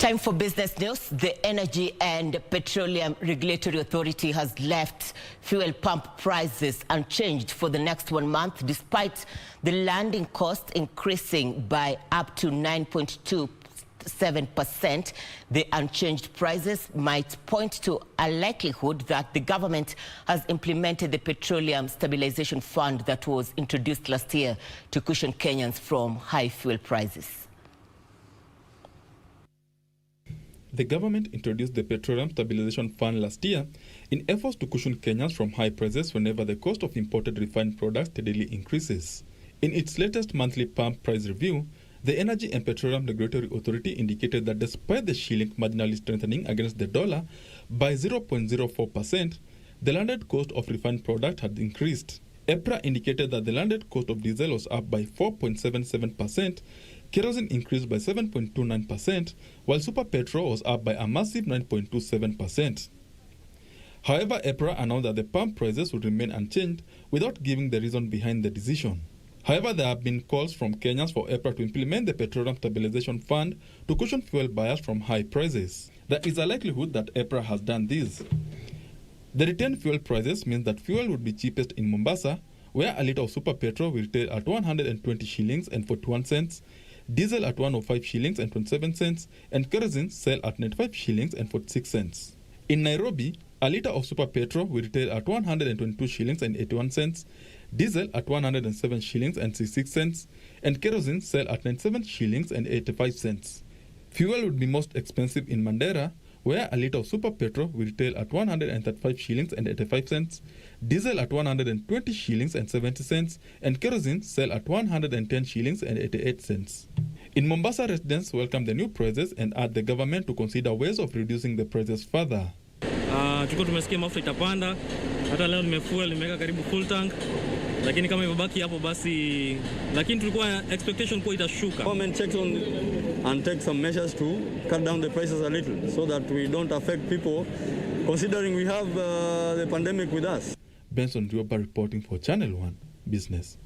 Time for business news. The Energy and Petroleum Regulatory Authority has left fuel pump prices unchanged for the next 1 month, despite the landing cost increasing by up to 9.27%. The unchanged prices might point to a likelihood that the government has implemented the Petroleum Stabilization Fund that was introduced last year to cushion Kenyans from high fuel prices. The government introduced the Petroleum Stabilization Fund last year in efforts to cushion Kenyans from high prices whenever the cost of imported refined products steadily increases. In its latest monthly pump price review, the Energy and Petroleum Regulatory Authority indicated that despite the shilling marginally strengthening against the dollar by 0.04%, the landed cost of refined product had increased. EPRA indicated that the landed cost of diesel was up by 4.77%, kerosene increased by 7.29%, while super petrol was up by a massive 9.27%. However, EPRA announced that the pump prices would remain unchanged without giving the reason behind the decision. However, there have been calls from Kenyans for EPRA to implement the Petroleum Stabilization Fund to cushion fuel buyers from high prices. There is a likelihood that EPRA has done this. The retained fuel prices means that fuel would be cheapest in Mombasa, where a litre of super petrol will retail at 120 shillings and 41 cents, diesel at 105 shillings and 27 cents, and kerosene sell at 95 shillings and 46 cents. In Nairobi, a litre of super petrol will retail at 122 shillings and 81 cents, diesel at 107 shillings and 66 cents, and kerosene sell at 97 shillings and 85 cents. Fuel would be most expensive in Mandera, where a litre of super petrol will retail at 135 shillings and 85 cents, diesel at 120 shillings and 70 cents, and kerosene sell at 110 shillings and 88 cents. In Mombasa, residents welcome the new prices and urge the government to consider ways of reducing the prices further. Tuko tumesikia mafuta itapanda, hata leo nimefuel nimeweka karibu full tank, lakini kama imebaki hapo basi, lakini tulikuwa expectation kwa itashuka. Government checks on and take some measures to cut down the prices a little so that we don't affect people, considering we have the pandemic with us. Benson Rioba reporting for Channel 1 Business.